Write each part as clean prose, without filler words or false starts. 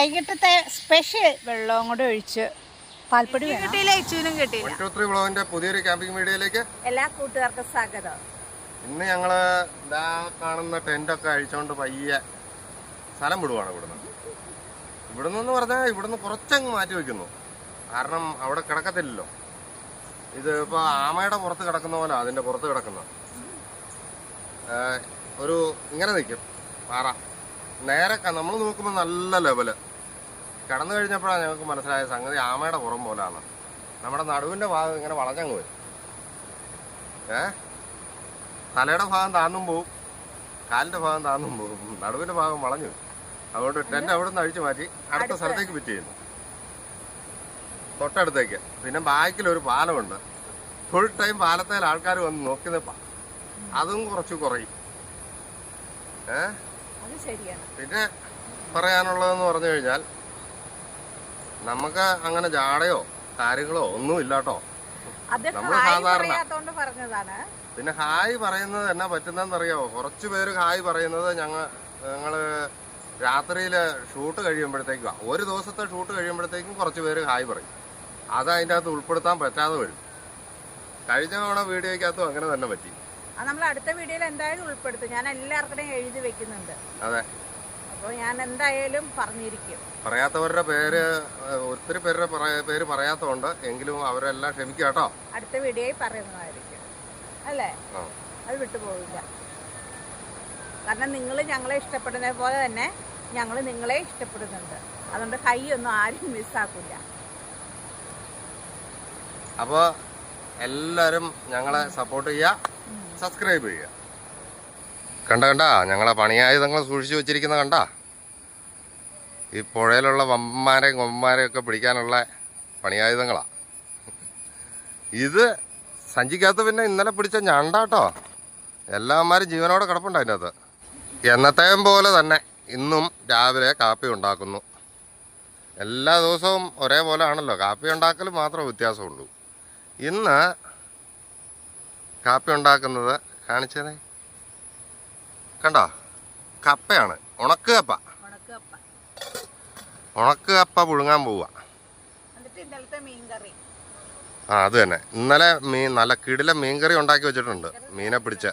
വൈകിട്ടത്തെ സ്പെഷ്യൽ വെള്ളവും കൂടെ ഒഴിച്ച് പാൽപ്പൊടി കിട്ടിയില്ല, ഇച്ചുവിനും കിട്ടിയില്ല. പുതിയൊരു ക്യാമ്പിംഗ് വീഡിയോയിലേക്ക് എല്ലാ കൂട്ടുകാർക്കും സ്വാഗതം. ഇന്ന് ഞങ്ങള് ഇതാ കാണുന്ന ടെന്റൊക്കെ അഴിച്ചോണ്ട് പയ്യെ സ്ഥലം വിടുവാണ് ഇവിടുന്ന് പറഞ്ഞാൽ ഇവിടുന്ന് കുറച്ചങ്ങ് മാറ്റി വെക്കുന്നു. കാരണം അവിടെ കിടക്കത്തില്ലല്ലോ. ഇത് ഇപ്പൊ ആമയുടെ പുറത്ത് കിടക്കുന്ന പോലെ അതിന്റെ പുറത്ത് കിടക്കുന്ന ഒരു ഇങ്ങനെ നിൽക്കും പാറ. നേരെ നമ്മൾ നോക്കുമ്പോൾ നല്ല ലെവല്. കടന്നു കഴിഞ്ഞപ്പോഴാണ് ഞങ്ങൾക്ക് മനസ്സിലായ സംഗതി ആമയുടെ പുറം പോലാണ്. നമ്മുടെ നടുവിന്റെ ഭാഗം ഇങ്ങനെ വളഞ്ഞങ്ങ് വരും. തലയുടെ ഭാഗം താന്നും പോവും, കാലിന്റെ ഭാഗം താന്നും പോവും, നടുവിന്റെ ഭാഗം വളഞ്ഞു വരും. അതുകൊണ്ട് ടെന്റ് അവിടെ നിന്ന് അഴിച്ചു മാറ്റി അടുത്ത സ്ഥലത്തേക്ക് ഫിറ്റ് ചെയ്യുന്നു, തൊട്ടടുത്തേക്ക്. പിന്നെ ബാക്കിലൊരു പാലമുണ്ട്. ഫുൾ ടൈം പാലത്തേൽ ആൾക്കാർ വന്ന് നോക്കി നിൽപ്പാ. അതും കുറച്ച് കുറയും. പിന്നെ പറയാനുള്ളതെന്ന് പറഞ്ഞു കഴിഞ്ഞാൽ നമുക്ക് ജാടയോ കാര്യങ്ങളോ ഒന്നും ഇല്ലാട്ടോ. നമ്മൾ സാധാരണ പിന്നെ ഹായ് പറയുന്നത് എന്നാ പറ്റുന്നതെന്നറിയാമോ? കുറച്ച് പേര് ഹായ് പറയുന്നത് ഞങ്ങള് രാത്രിയിൽ ഷൂട്ട് കഴിയുമ്പോഴത്തേക്കും, ഒരു ദിവസത്തെ ഷൂട്ട് കഴിയുമ്പോഴത്തേക്കും കുറച്ച് പേര് ഹായ് പറയും. അത് അതിൻ്റെ അകത്ത് ഉൾപ്പെടുത്താൻ പറ്റാതെ വരും. കഴിഞ്ഞ തവണ വീഡിയോയ്ക്കകത്തും അങ്ങനെ തന്നെ പറ്റി. നമ്മൾ അടുത്ത വീഡിയോയിൽ എന്തായാലും ഉൾപ്പെടുത്തും. ഞാൻ എല്ലാവർക്കും എഴുതി വെക്കുന്നുണ്ട്. അതെ, അപ്പോൾ ഞാൻ എന്തായാലും പറഞ്ഞിരിക്കും. പറയാത്തവരുടെ പേര് ഒത്തിരി പേരുടെ പേര് പറയാത്തതുകൊണ്ട് എങ്കിലും അവരെല്ലാം ക്ഷമിക്കുക കേട്ടോ. അടുത്ത വീഡിയോയിൽ പറയുന്നതായിരിക്കും അല്ലേ? അത് വിട്ടുപോകില്ല. കാരണം നിങ്ങൾ ഞങ്ങളെ ഇഷ്ടപ്പെടുന്നത് പോലെ തന്നെ ഞങ്ങൾ നിങ്ങളെ ഇഷ്ടപ്പെടുന്നുണ്ട്. അതുകൊണ്ട് കൈയൊന്നും ആരും മിസ്സാക്കില്ല. അപ്പോൾ എല്ലാവരും ഞങ്ങളെ സപ്പോർട്ട് ചെയ്യുക, സബ്സ്ക്രൈബ് ചെയ്യുക. കണ്ട ഞങ്ങളെ പണിയായുധങ്ങൾ സൂക്ഷിച്ചു വെച്ചിരിക്കുന്ന കണ്ട. ഈ പുഴയിലുള്ള വമ്പന്മാരെയും കൊമ്പന്മാരെയും ഒക്കെ പിടിക്കാനുള്ള പണിയായുധങ്ങളാ ഇത്. സഞ്ചിക്കകത്ത് പിന്നെ ഇന്നലെ പിടിച്ച ഞണ്ടാട്ടോ. എല്ലാവന്മാരും ജീവനോടെ കിടപ്പുണ്ട് അതിൻ്റെ അകത്ത്. എന്നത്തെയും പോലെ തന്നെ ഇന്നും രാവിലെ കാപ്പി ഉണ്ടാക്കുന്നു. എല്ലാ ദിവസവും ഒരേപോലെ ആണല്ലോ, കാപ്പി ഉണ്ടാക്കൽ മാത്രമേ വ്യത്യാസമുള്ളൂ. ഇന്ന് കാപ്പി ഉണ്ടാക്കുന്നത് കാണിച്ചതേ കണ്ടോ, കപ്പയാണ്. ഉണക്ക് കപ്പ പുഴുങ്ങാൻ പോവുക. അത് തന്നെ. ഇന്നലെ നല്ല കിടിലം മീൻകറി ഉണ്ടാക്കി വെച്ചിട്ടുണ്ട്. മീനെ പിടിച്ച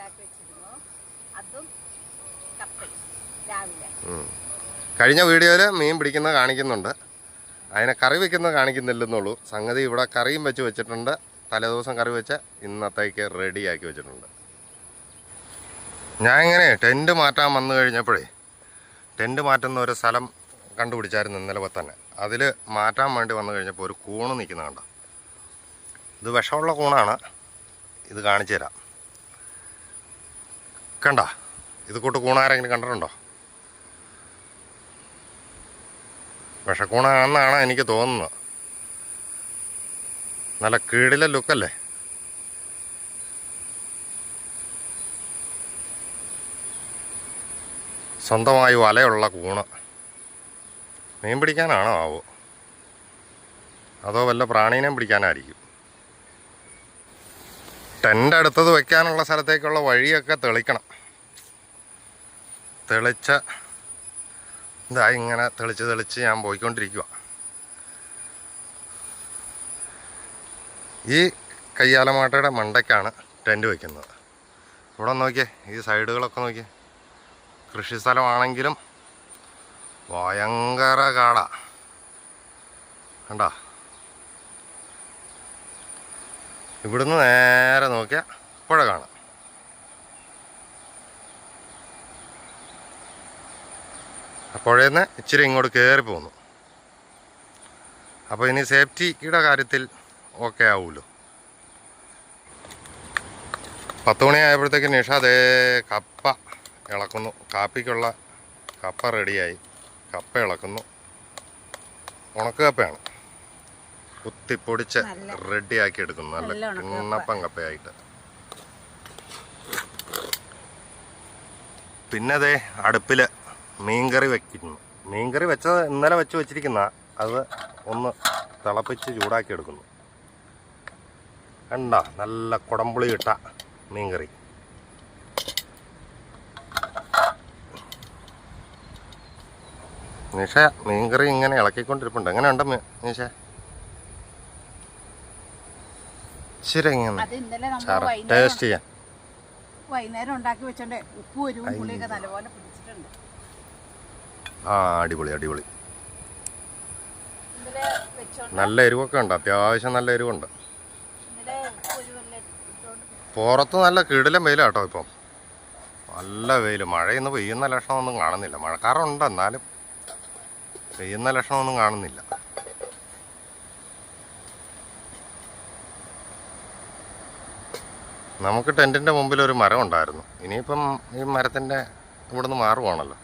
കഴിഞ്ഞ വീഡിയോയിൽ മീൻ പിടിക്കുന്നത് കാണിക്കുന്നുണ്ട്, അതിനെ കറി വെക്കുന്നത് കാണിക്കുന്നില്ലെന്നുള്ളൂ. സംഗതി ഇവിടെ കറിയും വെച്ചിട്ടുണ്ട്. തലേദിവസം കറി വെച്ച് ഇന്നത്തേക്ക് റെഡിയാക്കി വെച്ചിട്ടുണ്ട്. ഞാൻ ഇങ്ങനെ ടെൻറ്റ് മാറ്റാൻ വന്നു കഴിഞ്ഞപ്പോഴേ ടെൻറ്റ് മാറ്റുന്ന ഒരു സ്ഥലം കണ്ടുപിടിച്ചായിരുന്നു ഇന്നലെ തന്നെ. അതിൽ മാറ്റാൻ വേണ്ടി വന്നു കഴിഞ്ഞപ്പോൾ ഒരു കൂണ് നിൽക്കുന്ന കണ്ടോ. ഇത് വിഷമുള്ള കൂണാണ്. ഇത് കാണിച്ചു തരാം. കണ്ട, ഇത് കൂട്ട് കൂണാരെങ്കിലും കണ്ടിട്ടുണ്ടോ? വിഷക്കൂണാണെന്നാണ് എനിക്ക് തോന്നുന്നത്. നല്ല കീടിലെ ലുക്കല്ലേ. സ്വന്തമായി വലയുള്ള കൂണ്. മീൻ പിടിക്കാനാണോ ആവോ, അതോ വല്ല പ്രാണീനെയും പിടിക്കാനായിരിക്കും. ടെൻ്റ് അടുത്തത് വയ്ക്കാനുള്ള സ്ഥലത്തേക്കുള്ള വഴിയൊക്കെ തെളിക്കണം. ഇങ്ങനെ തെളിച്ച് ഞാൻ പോയിക്കൊണ്ടിരിക്കുക. ഈ കയ്യാലമാട്ടയുടെ മണ്ടയ്ക്കാണ് ടെൻറ്റ് വയ്ക്കുന്നത്. ഇവിടെ നോക്കിയേ, ഈ സൈഡുകളൊക്കെ നോക്കിയേ. കൃഷി സ്ഥലമാണെങ്കിലും ഭയങ്കര കാടാ. കണ്ടോ, ഇവിടുന്ന് നേരെ നോക്കിയാൽ പുഴ കാണാം. പുഴയിൽ നിന്ന് ഇച്ചിരി ഇങ്ങോട്ട് കയറി പോന്നു. അപ്പോൾ ഇനി സേഫ്റ്റിയുടെ കാര്യത്തിൽ ഓക്കെ ആവുമല്ലോ. 10 മണിയായപ്പോഴത്തേക്ക് നിഷ അതേ കപ്പ ഇളക്കുന്നു. കാപ്പിക്കുള്ള കപ്പ റെഡിയായി. കപ്പ ഇളക്കുന്നു. ഉണക്ക് കപ്പയാണ്. കുത്തിപ്പൊടിച്ച് റെഡിയാക്കി എടുക്കുന്നു. നല്ല കിണ്ണപ്പം കപ്പയായിട്ട്. പിന്നെ അതേ അടുപ്പിൽ മീൻകറി വയ്ക്കുന്നു. മീൻകറി വെച്ചത് ഇന്നലെ വെച്ചിരിക്കുന്ന അത് ഒന്ന് തിളപ്പിച്ച് ചൂടാക്കി എടുക്കുന്നു. കണ്ട, നല്ല കുടംപുളി ഇട്ട മീൻകറി. നിഷ മീൻകറി ഇങ്ങനെ ഇളക്കിക്കൊണ്ടിരിപ്പുണ്ട്. എങ്ങനെയുണ്ട് നിഷ? ശരി, ടേസ്റ്റ് ചെയ്യാം. വൈകുന്നേരം ഉണ്ടാക്കി വെച്ചോണ്ട് ഉപ്പും എരിവും പുളിയൊക്കെ നല്ലപോലെ പിടിച്ചിട്ടുണ്ട്. ആ, അടിപൊളി അടിപൊളി. നല്ല എരിവൊക്കെ ഉണ്ട്, അത്യാവശ്യം നല്ല എരിവുണ്ട്. പുറത്ത് നല്ല കിടിലം വെയിലാട്ടോ ഇപ്പം. നല്ല വെയിൽ. മഴയൊന്നും പെയ്യുന്ന ലക്ഷണമൊന്നും കാണുന്നില്ല. മഴക്കാറുണ്ട്, എന്നാലും പെയ്യുന്ന ലക്ഷണമൊന്നും കാണുന്നില്ല. നമുക്ക് ടെൻറ്റിൻ്റെ മുമ്പിൽ ഒരു മരം ഉണ്ടായിരുന്നു. ഇനിയിപ്പം ഈ മരത്തിൻ്റെ ഇവിടുന്ന് മാറുവാണല്ലോ.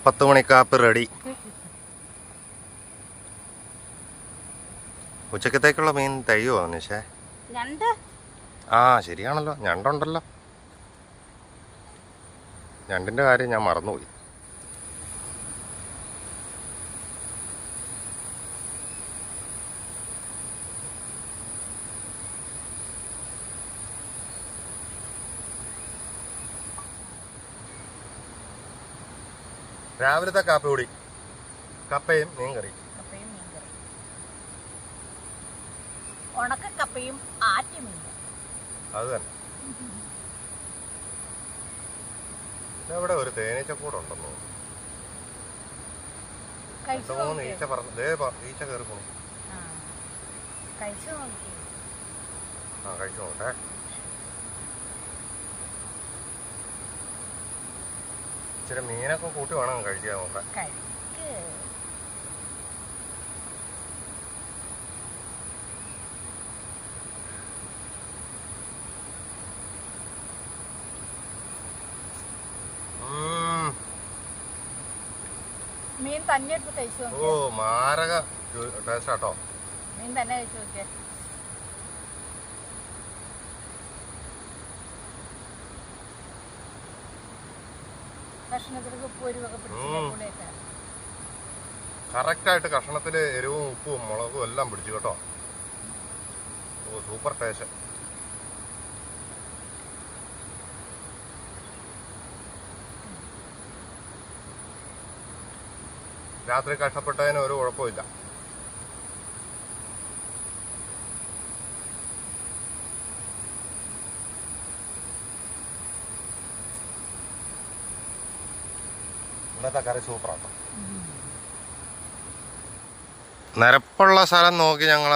പത്ത് മണിക്കാപ്പ് റെഡി. ഉച്ചക്കത്തേക്കുള്ള മീൻ തയ്യോ നിഷേ? ആ, ശരിയാണല്ലോ, ഞണ്ടുണ്ടല്ലോ. ഞണ്ടിൻ്റെ കാര്യം ഞാൻ മറന്നുപോയി. രാവിലത്തെ കാപ്പി കൂടി കപ്പയും മീൻ കറി. ഉണക്കക്കപ്പയും ആറ്റുമീനും. അത് തന്നെ. ഇവിടെ ഒരു തേനീച്ചക്കൂടുണ്ടെന്നോ. ഈച്ച പറഞ്ഞു. ഈച്ച കയറി പോണു. ആ, കഴിച്ചു നോക്കട്ടെ. ഇച്ചിരി മീനൊക്കെ കൂട്ടി വേണം കഴിക്കാൻ നോക്കാൻ. മീൻ തന്നെ എടുത്ത് കഴിച്ചു. ഓ, മാരക ടേസ്റ്റ് ആട്ടോ. മീൻ തന്നെ കഴിച്ചു നോക്കിയേ. കഷ്ണത്തിലേക്ക് ഉപ്പ് എരിവൊക്കെ പിടിച്ചു. കറക്റ്റായിട്ട് കഷ്ണത്തില് എരിവും ഉപ്പും മുളകും എല്ലാം പിടിച്ചു കേട്ടോ. ഓ, സൂപ്പർ ടേസ്റ്റ്. രാത്രി കഷ്ടപ്പെട്ടതിന് ഒരു കുഴപ്പമില്ല. ഇന്നത്തെ കറി സൂപ്പറാട്ടോ. നിരപ്പുള്ള സ്ഥലം നോക്കി ഞങ്ങൾ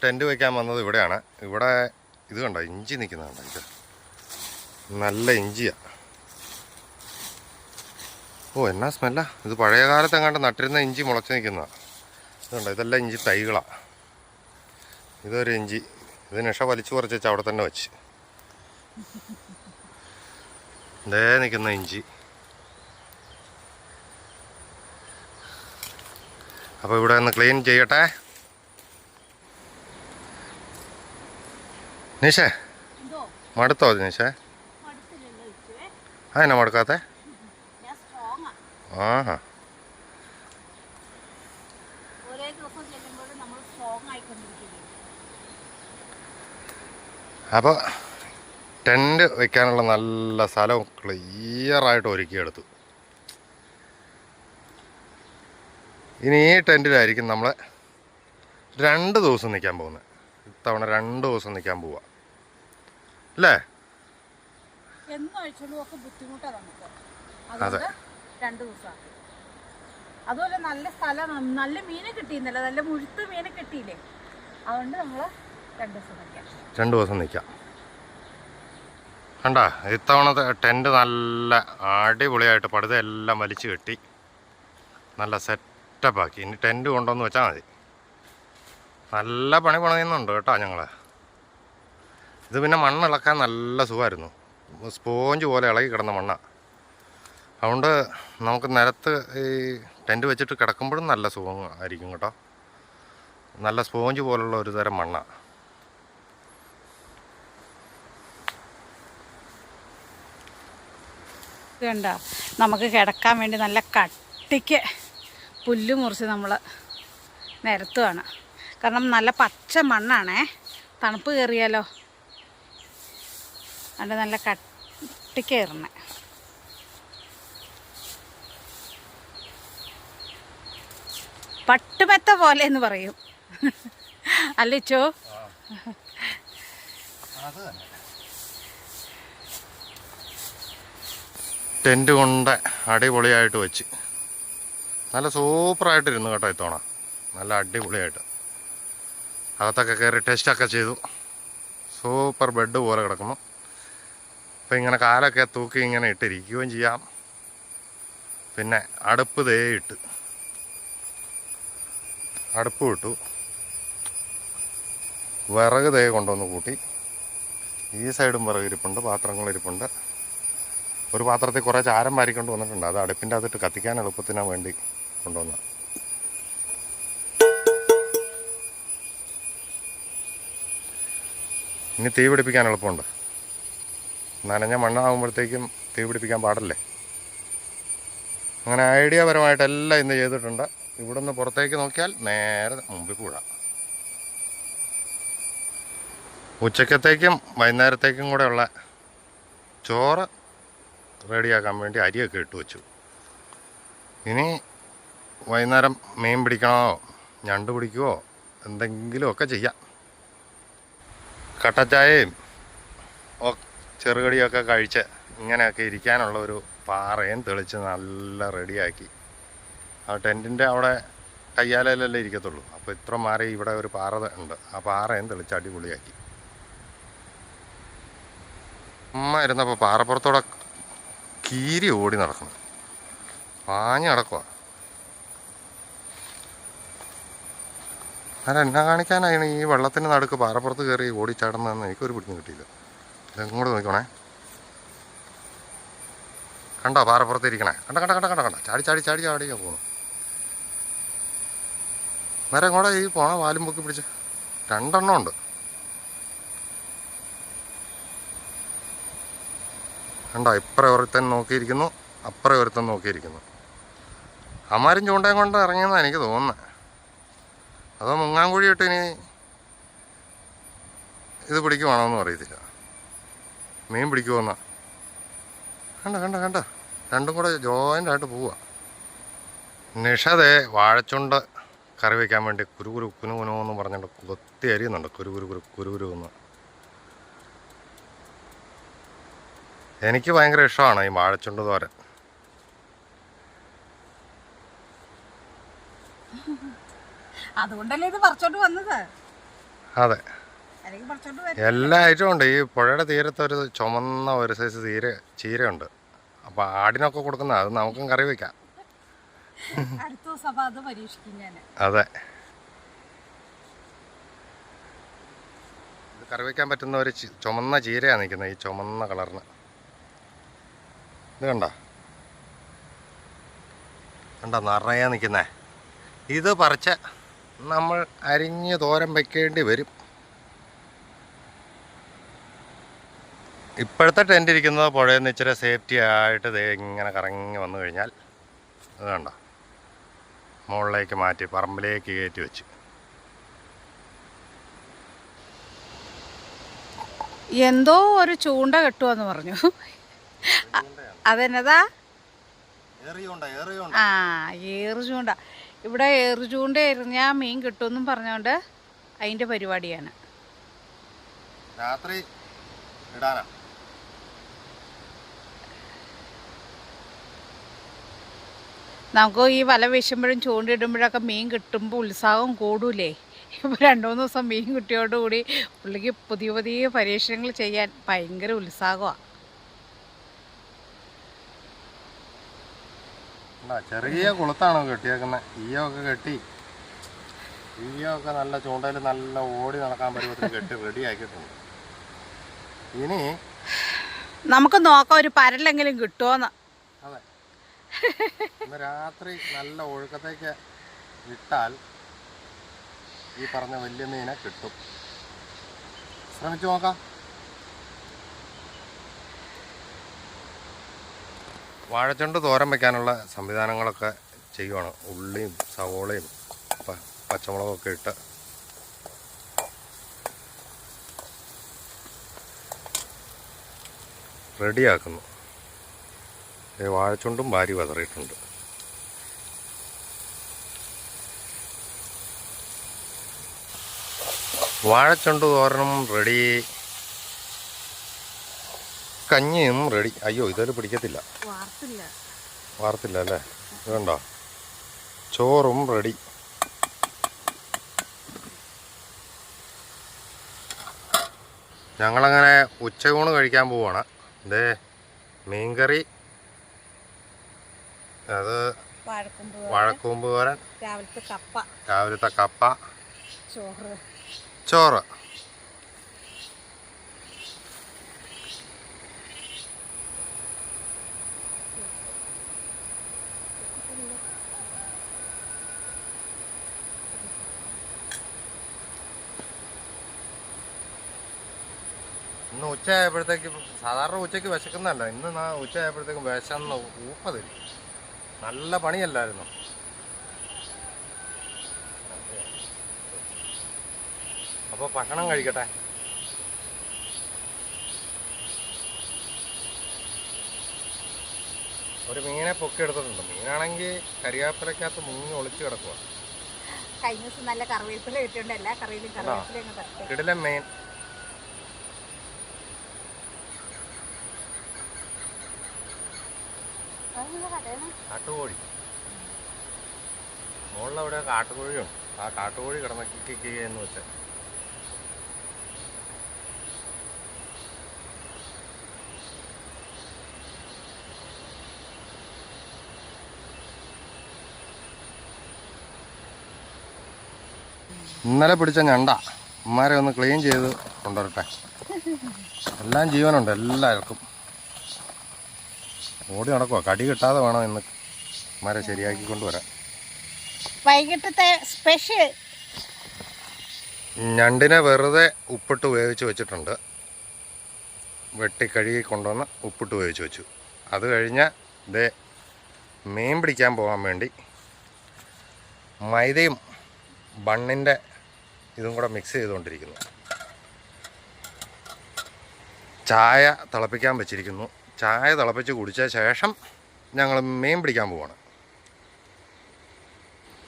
ടെൻറ്റ് വയ്ക്കാൻ വന്നത് ഇവിടെയാണ്. ഇവിടെ ഇത് കണ്ടോ, ഇഞ്ചി നിൽക്കുന്നുണ്ടോ? ഇത് നല്ല ഇഞ്ചിയാണ്. ഓ, എന്നാ സ്മെല്ലാ. ഇത് പഴയ കാലത്ത് എങ്ങാണ്ട് നട്ടിരുന്ന ഇഞ്ചി മുളച്ച് നിൽക്കുന്നതാണ്. ഇതുണ്ടോ, ഇതെല്ലാം ഇഞ്ചി തൈകളാണ്. ഇതൊരു ഇഞ്ചി. ഇത് നിഷ വലിച്ചു കുറച്ച് വെച്ച് അവിടെ തന്നെ വെച്ച്. ഇതേ നിൽക്കുന്ന ഇഞ്ചി. അപ്പോൾ ഇവിടെ ഒന്ന് ക്ലീൻ ചെയ്യട്ടെ. നിഷേ, മടുത്തോ നിഷേ? ആ, എന്നാ മടുക്കാത്തെ? ആഹാ. അപ്പോൾ ടെൻറ്റ് വയ്ക്കാനുള്ള നല്ല സ്ഥലം ക്ലിയറായിട്ട് ഒരുക്കിയെടുത്തു. ഇനി ഈ ടെൻറ്റിലായിരിക്കും നമ്മൾ 2 ദിവസം നിൽക്കാൻ പോകുന്നത്. ഇത്തവണ 2 ദിവസം നിൽക്കാൻ പോവാ അല്ലേ? അതെ, 2 ദിവസം. അതുപോലെ നല്ല സ്ഥലം, നല്ല മീനെ കിട്ടിയിരുന്നല്ലോ, നല്ല മുഴുത്ത മീനെ കിട്ടിയില്ലേ. അതുകൊണ്ട് നമ്മൾ 2 ദിവസം നിൽക്കാം. 2 ദിവസം നിൽക്കാം. കണ്ടാ, ഇത്തവണത്തെ ടെൻറ്റ് നല്ല അടിപൊളിയായിട്ട് പടുതയെല്ലാം വലിച്ചു കെട്ടി നല്ല സെറ്റപ്പാക്കി. ഇനി ടെൻറ്റ് കൊണ്ടുവന്ന് വെച്ചാൽ മതി. നല്ല പണി പണിയുന്നുണ്ട് കേട്ടോ ഞങ്ങൾ. ഇത് പിന്നെ മണ്ണിളക്കാൻ നല്ല സുഖമായിരുന്നു. സ്പോഞ്ച് പോലെ ഇളകി കിടന്ന മണ്ണാണ്. അതുകൊണ്ട് നമുക്ക് നിലത്ത് ഈ ടെൻറ്റ് വെച്ചിട്ട് കിടക്കുമ്പോഴും നല്ല സുഖം ആയിരിക്കും കേട്ടോ. നല്ല സ്പോഞ്ച് പോലുള്ള ഒരു തരം മണ്ണാണ്. കണ്ട, നമുക്ക് കിടക്കാൻ വേണ്ടി നല്ല കട്ടിക്ക് പുല്ല് മുറിച്ച് നമ്മൾ നിരത്തുകയാണ്. കാരണം നല്ല പച്ച മണ്ണാണേ, തണുപ്പ് കയറിയാലോ. അത് നല്ല ഒട്ടിക്കേറണേ. പട്ടുമെത്ത പോലെ എന്ന് പറയും അല്ലിച്ചോ? ടെൻറ്റ് കൊണ്ട് അടിപൊളിയായിട്ട് വെച്ച് നല്ല സൂപ്പറായിട്ടിരുന്നു കേട്ടോ ഇത്തവണ. നല്ല അടിപൊളിയായിട്ട് അകത്തൊക്കെ കയറി ടെസ്റ്റൊക്കെ ചെയ്തു. സൂപ്പർ ബെഡ് പോലെ കിടക്കുന്നു. അപ്പം ഇങ്ങനെ കാലൊക്കെ തൂക്കി ഇങ്ങനെ ഇട്ടിരിക്കുകയും ചെയ്യാം. പിന്നെ അടുപ്പ് ഇട്ട് അടുപ്പ് ഇട്ടു. വിറക് കൊണ്ടുവന്ന് കൂട്ടി. ഈ സൈഡും വിറകിരിപ്പുണ്ട്, പാത്രങ്ങളിരിപ്പുണ്ട്. ഒരു പാത്രത്തിൽ കുറേ ചാരം വാരിക്കൊണ്ട് വന്നിട്ടുണ്ട്. അത് അടുപ്പിൻ്റെ അകത്തിട്ട് കത്തിക്കാൻ എളുപ്പത്തിന് വേണ്ടി കൊണ്ടുവന്ന. ഇനി തീ പിടിപ്പിക്കാൻ എളുപ്പമുണ്ട്. നനഞ്ഞ മണ്ണാകുമ്പോഴത്തേക്കും തീ പിടിപ്പിക്കാൻ പാടല്ലേ. അങ്ങനെ ഐഡിയാപരമായിട്ടെല്ലാം ഇന്ന് ചെയ്തിട്ടുണ്ട്. ഇവിടുന്ന് പുറത്തേക്ക് നോക്കിയാൽ നേരെ മുമ്പിൽ കൂട. ഉച്ചക്കത്തേക്കും വൈകുന്നേരത്തേക്കും കൂടെയുള്ള ചോറ് റെഡിയാക്കാൻ വേണ്ടി അരിയൊക്കെ ഇട്ട് വെച്ചു. ഇനി വൈകുന്നേരം മീൻ പിടിക്കണോ ഞണ്ട് പിടിക്കുമോ എന്തെങ്കിലുമൊക്കെ ചെയ്യാം. കട്ടച്ചായയും ചെറുകടിയൊക്കെ കഴിച്ച് ഇങ്ങനെയൊക്കെ ഇരിക്കാനുള്ള ഒരു പാറയും തെളിച്ച് നല്ല റെഡിയാക്കി. ആ ടെൻറ്റിൻ്റെ അവിടെ കയ്യാലയിലല്ലേ ഇരിക്കത്തുള്ളൂ. അപ്പോൾ ഇത്ര മാറി ഇവിടെ ഒരു പാറ ഉണ്ട്. ആ പാറയും തെളിച്ച് അടിപൊളിയാക്കി. അമ്മ ഇരുന്നപ്പോൾ പാറപ്പുറത്തോടെ കീരി ഓടി നടക്കണം. പാഞ്ഞ് നടക്കുക. അല്ല എന്നാ കാണിക്കാനാണ് ഈ വെള്ളത്തിൻ്റെ നടുക്ക് പാറപ്പുറത്ത് കയറി ഓടിച്ചാടുന്നതെന്ന് എനിക്കൊരു പിടിഞ്ഞ് കിട്ടിയില്ല. ഇതെങ്ങോട്ട് നോക്കണേ. കണ്ടോ പാറപ്പുറത്ത് ഇരിക്കണേ? കണ്ട കണ്ട കണ്ട കണ്ട കണ്ട ചാടി ചാടി ചാടി ചാടിയാ പോണു. നേരെ കൂടെ ഈ പോണ വാലും പൊക്കി പിടിച്ച് 2 എണ്ണം ഉണ്ട്. കണ്ടോ ഇപ്പറേ ഒരുത്തൻ നോക്കിയിരിക്കുന്നു, അപ്പുറേ ഒരുത്തൻ നോക്കിയിരിക്കുന്നു. അമാരും ചൂണ്ടയും കൊണ്ട് ഇറങ്ങിയെന്നാണ് എനിക്ക് തോന്നുന്നത്. അതോ മുങ്ങാങ്കുഴി ഇട്ട് ഇനി ഇത് പിടിക്കുവാണോന്നും അറിയത്തില്ല. മീൻ പിടിക്കുമെന്നാ. കണ്ട കണ്ട കണ്ട രണ്ടും കൂടെ ജോയിൻ്റായിട്ട് പോവുക. നിഷതേ വാഴച്ചുണ്ട് കറി വയ്ക്കാൻ വേണ്ടി കുരുകുരു കുനുകുനു പറഞ്ഞിട്ട് കൊത്തി അരിയുന്നുണ്ട്. കുരുകുരു എന്ന്. എനിക്ക് ഭയങ്കര ഇഷ്ടമാണ് ഈ വാഴച്ചുണ്ട് തോരൻ. അതുകൊണ്ടല്ലേ ഇത് പറിച്ചോണ്ട് വന്നത്. അതെ, എല്ലാ ഐറ്റവും ഉണ്ട്. ഈ പുഴയുടെ തീരത്തൊരു ചുമന്ന ഒരു സൈസ് ചീരയുണ്ട്. അപ്പോൾ ആടിനൊക്കെ കൊടുക്കുന്ന അത് നമുക്കും കറി വയ്ക്കാം. അതെ, ഇത് കറി വയ്ക്കാൻ പറ്റുന്ന ഒരു ചുമന്ന ചീരയാണ് നിൽക്കുന്നത്. ഈ ചുമന്ന കളറിന് ഇത് കണ്ട നിറയെ നിൽക്കുന്നേ. ഇത് പറിച്ച് നമ്മൾ അരിഞ്ഞ് തോരൻ വയ്ക്കേണ്ടി വരും. ഇപ്പോഴത്തെ ടെൻ്റ് ഇരിക്കുന്നത് പുഴയിൽ നിന്ന് ഇച്ചിരി സേഫ്റ്റി ആയിട്ട് ഇങ്ങനെ കറങ്ങി വന്നു കഴിഞ്ഞാൽ അത് കണ്ട മുകളിലേക്ക് മാറ്റി പറമ്പിലേക്ക് കയറ്റി വെച്ച്. എന്തോ ഒരു ചൂണ്ട കെട്ടുമെന്ന് പറഞ്ഞു. അതെന്നതാ? ആ, ഏറു ചൂണ്ട. ഇവിടെ ഏറു ചൂണ്ട എറിഞ്ഞാൽ മീൻ കിട്ടുമെന്നും പറഞ്ഞുകൊണ്ട് അതിൻ്റെ പരിപാടിയാണ്. രാത്രി ഇടാനാ. നമുക്ക് ഈ വല വീശുമ്പോഴും ചൂണ്ടിടുമ്പോഴൊക്കെ മീൻ കിട്ടുമ്പോൾ ഉത്സാഹം കൂടൂലേ. ഇപ്പോൾ 2-3 ദിവസം മീൻ കിട്ടിയോടുകൂടി പുള്ളിക്ക് പുതിയ പുതിയ പരീക്ഷണങ്ങൾ ചെയ്യാൻ ഭയങ്കര ഉത്സാഹമാണ്. ചെറിയ കുളത്താണോ കെട്ടിയേക്കുന്നത്. ഈയൊക്കെ കെട്ടി ഈയൊക്കെ നല്ല ചൂണ്ടയിൽ നല്ല ഓടി നടക്കാൻ പരുവത്തിൽ കെട്ടി റെഡി ആക്കിയിട്ടുണ്ട്. ഇനി നമുക്ക് നോക്കാം ഒരു പരലെങ്കിലും കിട്ടുമോന്ന്. അതെ, ഇന്ന് രാത്രി നല്ല ഒഴുക്കത്തേക്ക് ഇട്ടാൽ ഈ പറഞ്ഞ വലിയ മീനെ കിട്ടും. ശ്രമിച്ചു നോക്കാം. വാഴച്ചുണ്ട് തോരൻ വയ്ക്കാനുള്ള സംവിധാനങ്ങളൊക്കെ ചെയ്യുവാണ്. ഉള്ളിയും സവോളയും പച്ചമുളകൊക്കെ ഇട്ട് റെഡിയാക്കുന്നു. വാഴച്ചുണ്ടും വാരി വതറിയിട്ടുണ്ട്. വാഴച്ചുണ്ട് തോരനും റെഡി, കഞ്ഞിയും റെഡി. അയ്യോ ഇതൊരു പിടിക്കത്തില്ല, വാർത്തില്ല അല്ലേ? വേണ്ട. ചോറും റെഡി. ഞങ്ങളങ്ങനെ ഉച്ചയൂണ് കഴിക്കാൻ പോവാണ്. ഇതേ മീൻകറി, അത് വാഴക്കൂമ്പ് തോരൻ, രാവിലത്തെ കപ്പ, ചോറ്. ഇന്ന് ഉച്ചയായപ്പോഴത്തേക്ക്, സാധാരണ ഉച്ചയ്ക്ക് വിശക്കുന്നതല്ല, ഇന്ന് ഉച്ചയായപ്പോഴത്തേക്കും വിശന്ന് ഊപ്പ തരും. നല്ല പണിയല്ലായിരുന്നു. അപ്പോൾ ഭക്ഷണം കഴിക്കട്ടെ. ഒരു മീനെ പൊക്കി എടുത്തിട്ടുണ്ട്. മീനാണെങ്കിൽ കരിവേപ്പിലക്കകത്ത് മുങ്ങി ഒളിച്ച് കിടക്കുക. കഴിഞ്ഞ ദിവസം നല്ല കറിവേപ്പില കിട്ടിയോണ്ട് എല്ലാ കറിയിലും കറിവേപ്പില കിടിലൻ മീൻ. കാട്ടുകോഴി മുകളിലവിടെ കാട്ടുകോഴിയുണ്ട്. ആ കാട്ടുകോഴി കിടന്ന കിക്കുകയെന്ന് വെച്ചാൽ ഇന്നലെ പിടിച്ച ഞണ്ട ഉമ്മാരെ ഒന്ന് ക്ലീൻ ചെയ്ത് കൊണ്ടുവരട്ടെ. എല്ലാം ജീവനുണ്ട് എല്ലാവർക്കും. ഓടി നടക്കുക. കടി കിട്ടാതെ വേണം ഇന്ന് ഉമ്മാരെ ശരിയാക്കി കൊണ്ടുവരാൻ. വൈകിട്ടത്തെ സ്പെഷ്യൽ ഞണ്ടിനെ വെറുതെ ഉപ്പിട്ട് വേവിച്ച് വെച്ചിട്ടുണ്ട്. വെട്ടി കഴുകി കൊണ്ടുവന്ന് ഉപ്പിട്ട് വേവിച്ച് വെച്ചു. അത് കഴിഞ്ഞ് ഇതേ മീൻ പിടിക്കാൻ പോകാൻ വേണ്ടി മൈദയും ബണ്ണിൻ്റെ ഇതും കൂടെ മിക്സ് ചെയ്തുകൊണ്ടിരിക്കുന്നു. ചായ തിളപ്പിക്കാൻ വെച്ചിരിക്കുന്നു. ചായ തിളപ്പിച്ച് കുടിച്ച ശേഷം ഞങ്ങൾ മീൻ പിടിക്കാൻ പോവാണ്.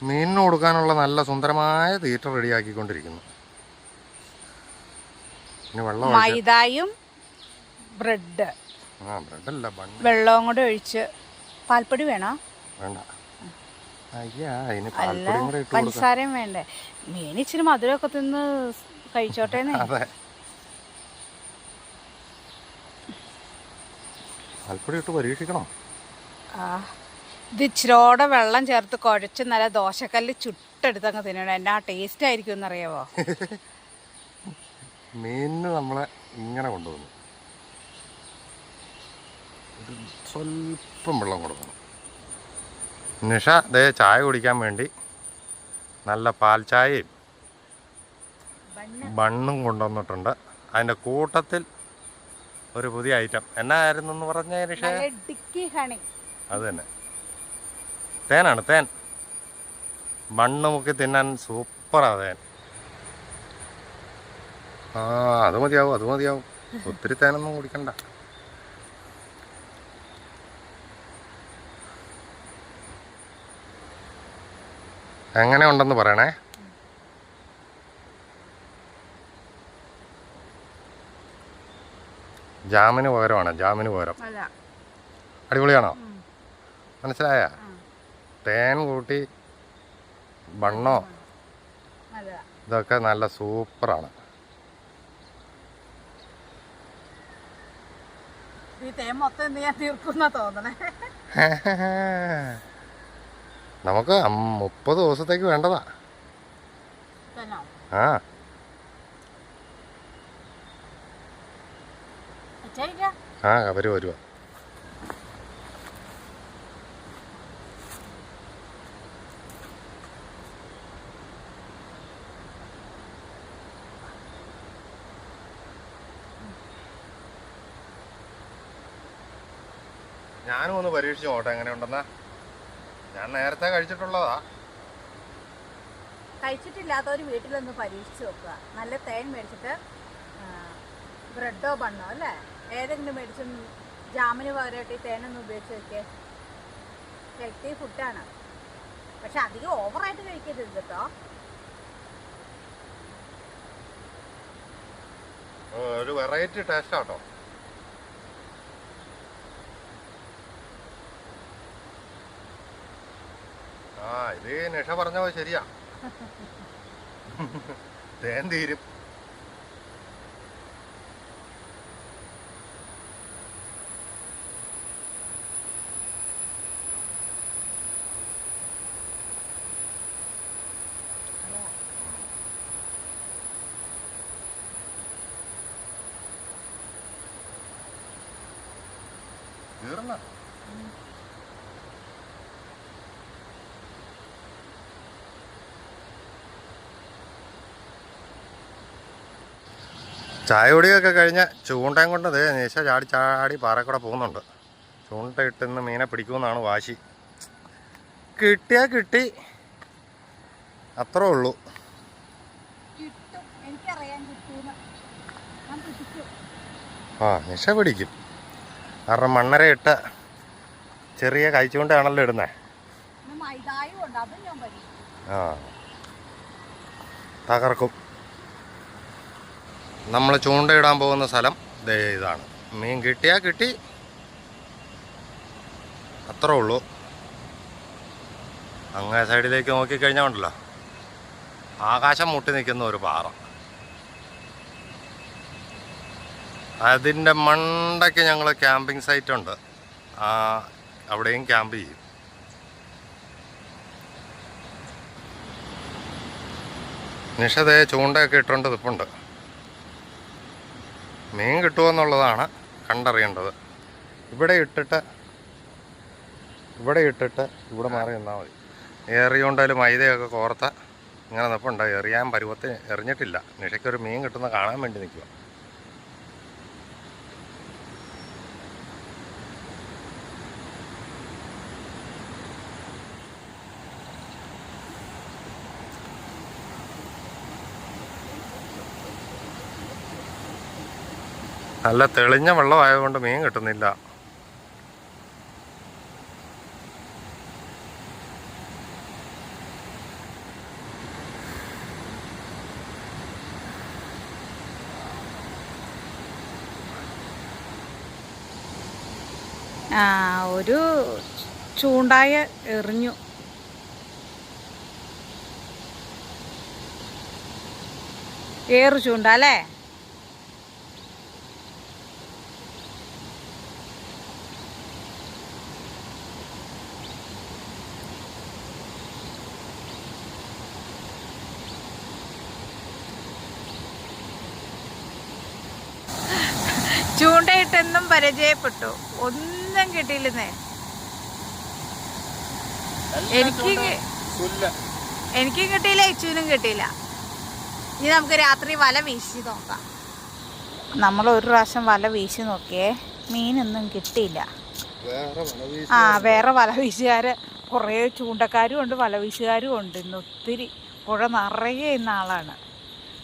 മീനിന് കൊടുക്കാനുള്ള നല്ല സുന്ദരമായ തീറ്റ റെഡിയാക്കിക്കൊണ്ടിരിക്കുന്നു. ഇനി വെള്ളം, മൈദയും ബ്രെഡ്, ബ്രെഡല്ല വെള്ളവും കൂടെ ഒഴിച്ച്. പാൽപ്പൊടി വേണോ? വേണ്ട. പഞ്ചസാരയും വേണ്ടേ? മീൻ ഇച്ചിരി മധുരമൊക്കെ തിന്ന് കഴിച്ചോട്ടെ. അതെ, പാൽപ്പൊടി ഇട്ട് പരീക്ഷിക്കണം. ഇത് ഇച്ചിരോടെ വെള്ളം ചേർത്ത് കുഴച്ച് നല്ല ദോശക്കല്ല് ചുട്ടെടുത്തങ്ങ് തിന്നണം. എന്നാ ടേസ്റ്റ് ആയിരിക്കും എന്നറിയാവോ? മീനിന് നമ്മളെ ഇങ്ങനെ കൊണ്ടുവന്നു സ്വല്പം വെള്ളം കൊടുക്കണം. നിഷ ദേ ചായ കുടിക്കാൻ വേണ്ടി നല്ല പാൽ ചായയും ബണ്ണും കൊണ്ടുവന്നിട്ടുണ്ട്. അതിൻ്റെ കൂട്ടത്തിൽ ഒരു പുതിയ ഐറ്റം എന്നായിരുന്നു പറഞ്ഞ നിഷ? അത് തന്നെ, തേനാണ്. തേൻ ബണ്ണ് മുക്കി തിന്നാൻ സൂപ്പറാ തേൻ. അത് മതിയാവും, അത് മതിയാവും. ഒത്തിരി തേനൊന്നും കുടിക്കണ്ട. എങ്ങനെ ഉണ്ടെന്ന് പറയണേ. ജാമിന് പകരമാണ്, ജാമിന് പകരം. അടിപൊളിയാണോ? മനസ്സിലായ? തേൻ കൂട്ടി ബണ്ണോ ഇതൊക്കെ നല്ല സൂപ്പറാണ്. നമുക്ക് 30 ദിവസത്തേക്ക് വേണ്ടതാ. ആ വരുവാ. ഞാനും ഒന്ന് പരീക്ഷിച്ചു നോട്ടെ എങ്ങനെ ഉണ്ടെന്നാ. ഞാൻ നേരത്തെ കഴിച്ചിട്ടുള്ളതാ. കഴിച്ചിട്ടില്ലാത്തവർ വീട്ടിലൊന്ന് പരീക്ഷിച്ച് നോക്കുക. നല്ല തേൻ മേടിച്ചിട്ട് ബ്രെഡോ ബണ്ണോ അല്ലേ ഏതെങ്കിലും മെഡിസിൻ ജാമിന് പകരമായിട്ട് ഈ തേനൊന്നും ഉപയോഗിച്ച് വെക്കേ. ഹെൽത്തി ഫുഡാണ്, പക്ഷെ അധികം ഓവറായിട്ട് കഴിക്കരുത് കേട്ടോ. ഒരു വെറൈറ്റി ടേസ്റ്റ് ആട്ടോ. ഇത് നിഷ പറഞ്ഞ ശരിയാ. തേൻ തീരും. തീർന്ന ചായ കുടിയൊക്കെ കഴിഞ്ഞ് ചൂണ്ടയും കൊണ്ട് നിശ ചാടി ചാടി പാറക്കൂടെ പോകുന്നുണ്ട്. ചൂണ്ട ഇട്ടിന്ന് മീനെ പിടിക്കുമെന്നാണ് വാശി. കിട്ടിയാ കിട്ടി, അത്രേ ഉള്ളൂ. നിശ പിടിക്കും. കാരണം മണ്ണര ഇട്ട് ചെറിയ കഴിച്ചുകൊണ്ടാണല്ലോ ഇടുന്നേ. തകർക്കും. നമ്മൾ ചൂണ്ടയിടാൻ പോകുന്ന സ്ഥലം ദേ ഇതാണ്. മീൻ കിട്ടിയാ കിട്ടി, അത്രേ ഉള്ളൂ. അങ്ങേ സൈഡിലേക്ക് നോക്കിക്കഴിഞ്ഞാൽ ഉണ്ടല്ലോ ആകാശം മുട്ടി നിൽക്കുന്ന ഒരു പാറ. അതിൻ്റെ മണ്ടയ്ക്ക് ഞങ്ങൾ ക്യാമ്പിംഗ് സൈറ്റ് ഉണ്ട്, അവിടെയും ക്യാമ്പ് ചെയ്യും. നിഷതേ ചൂണ്ടയൊക്കെ ഇട്ടുകൊണ്ട് നിൽപ്പുണ്ട്. മീൻ കിട്ടുമെന്നുള്ളതാണ് കണ്ടറിയേണ്ടത്. ഇവിടെ ഇട്ടിട്ട് ഇവിടെ മാറി നിന്നാൽ മതി. എറിയുകൊണ്ടാലും മൈദയൊക്കെ കോർത്ത ഇങ്ങനെ നിൽപ്പുണ്ട്. എറിയാൻ പരുവത്തിന് എറിഞ്ഞിട്ടില്ല. നിഷയ്ക്കൊരു മീൻ കിട്ടുന്ന കാണാൻ വേണ്ടി നിൽക്കുക. നല്ല തെളിഞ്ഞ വെള്ളമായതുകൊണ്ട് മീൻ കിട്ടുന്നില്ല. ഒരു ചൂണ്ടായ എറിഞ്ഞു. ഏറു ചൂണ്ട അല്ലേ? ചൂണ്ടയിട്ടെന്നും പരിചയപ്പെട്ടു, ഒന്നും കിട്ടിയില്ലെന്നേ. എനിക്കും കിട്ടിയില്ല, ഇച്ചുവിനും കിട്ടിയില്ല. ഇനി നമുക്ക് രാത്രി വല വീശി നോക്കാം. നമ്മൾ ഒരു പ്രാവശ്യം വല വീശി നോക്കിയേ, മീനൊന്നും കിട്ടിയില്ല. വേറെ വല വീശുകാര് കുറേ ചൂണ്ടക്കാരും ഉണ്ട്, വല വീശുകാരും ഉണ്ട്. ഇന്ന് ഒത്തിരി പുഴ നിറയെ ഇന്ന ആളാണ്.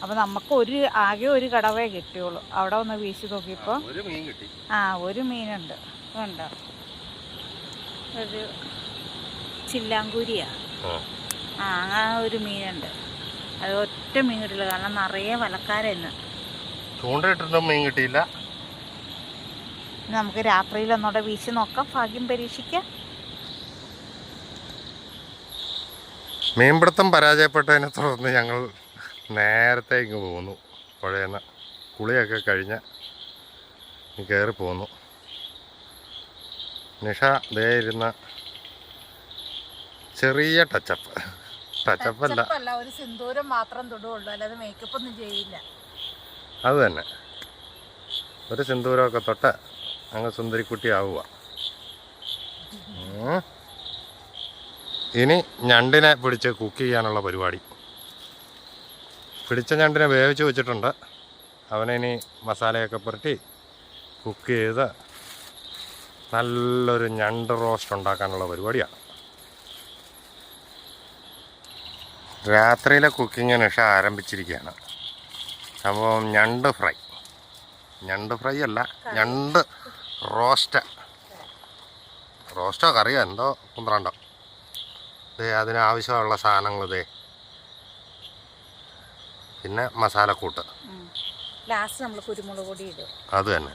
അപ്പോൾ നമുക്ക് ആകെ ഒരു കടവേ കിട്ടിയുള്ളൂ. അവിടെ ഒന്ന് വീശി നോക്കിയപ്പോൾ ഒരു മീനുണ്ട്. ഉണ്ടോ? ഒരു ചില്ലാങ്കൂരിയാ. ഒരു മീനുണ്ട്. അത് ഒറ്റ മീൻ കിട്ടില്ല, കാരണം നിറയെ വലക്കാരെന്ന്. ചൂണ്ടയിട്ടിട്ടും മീൻ കിട്ടിയില്ല. നമുക്ക് രാത്രിയിൽ ഒന്നോടെ വീശി നോക്കാം, ഭാഗ്യം പരീക്ഷിക്കാം. മീൻപിടുത്തം പരാജയപ്പെട്ടതിനെ തുടർന്ന് ഞങ്ങൾ നേരത്തെ ഇങ്ങ് പോന്നു. പുഴയെന്ന് കുളിയൊക്കെ കഴിഞ്ഞ് കയറി പോന്നു. നിഷ ദേ ഇരുന്ന ചെറിയ ടച്ചപ്പല്ല, ഒരു സിന്ദൂരം മാത്രം തൊടുകയുള്ളൂ, അല്ലാതെ മേക്കപ്പ് ഒന്നും ചെയ്യില്ല. അത് തന്നെ, ഒരു സിന്ദൂരമൊക്കെ തൊട്ട് അങ്ങ് സുന്ദരിക്കുട്ടി ആവുക. ഇനി ഞണ്ടിനെ പിടിച്ച് കുക്ക് ചെയ്യാനുള്ള പരിപാടി. പിടിച്ച ഞണ്ടിനെ വേവിച്ച് വെച്ചിട്ടുണ്ട്. അവനിനി മസാലയൊക്കെ പുരട്ടി കുക്ക് ചെയ്ത് നല്ലൊരു ഞണ്ട് റോസ്റ്റ് ഉണ്ടാക്കാനുള്ള പരിപാടിയാണ്. രാത്രിയിലെ കുക്കിംഗ് നിഷ ആരംഭിച്ചിരിക്കുകയാണ്. സംഭവം ഞണ്ട് ഫ്രൈ. ഞണ്ട് ഫ്രൈ അല്ല, ഞണ്ട് റോസ്റ്റോ കറിയോ എന്തോ കുന്ത്രണ്ടോ. അതിനാവശ്യമുള്ള സാധനങ്ങൾ പിന്നെ മസാലക്കൂട്ട്, ലാസ്റ്റ് നമ്മൾ കുരുമുളക് പൊടി ഇടും. അത് തന്നെ.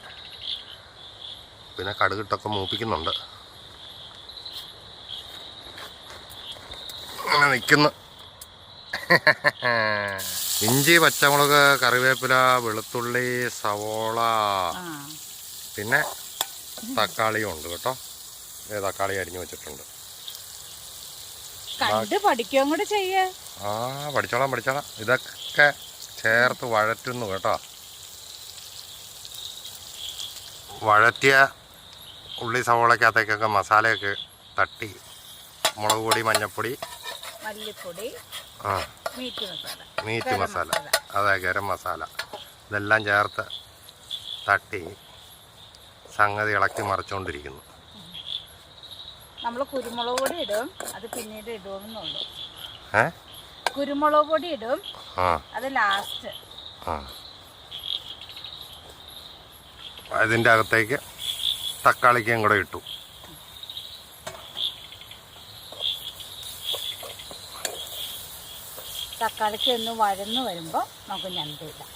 പിന്നെ കടുകിട്ടൊക്കെ മൂപ്പിക്കുന്നുണ്ട്. അങ്ങനെ നിൽക്കുന്നു. ഇഞ്ചി, പച്ചമുളക്, കറിവേപ്പില, വെളുത്തുള്ളി, സവോള, പിന്നെ തക്കാളിയും ഉണ്ട് കേട്ടോ. തക്കാളി അരിഞ്ഞു വെച്ചിട്ടുണ്ട്. പഠിക്കുകയും കൂടെ ചെയ്യേ. പഠിച്ചോളാം. ഇതൊക്കെ ചേർത്ത് വഴറ്റുന്നു കേട്ടോ. വഴറ്റിയ ഉള്ളി സവോളക്കകത്തേക്കൊക്കെ മസാലയൊക്കെ തട്ടി, മുളക് പൊടി, മഞ്ഞൾപ്പൊടി, മല്ലിപ്പൊടി, മീറ്റ് മസാല, അതെ, ഗരം മസാല, ഇതെല്ലാം ചേർത്ത് തട്ടി സംഗതി ഇളക്കി മറിച്ചുകൊണ്ടിരിക്കുന്നു. നമ്മൾ കുരുമുളക് പൊടി ഇടും, അത് പിന്നീട് ഇടുമെന്നുള്ളൂ. കുരുമുളക് പൊടി ഇടും, അത് ലാസ്റ്റ്. അതിൻ്റെ അകത്തേക്ക് തക്കാളിക്കും കൂടെ ഇട്ടു. തക്കാളിക്ക് ഒന്ന് വഴന്ന് വരുമ്പോൾ നമുക്ക് ഞണ്ട് ഇടാം.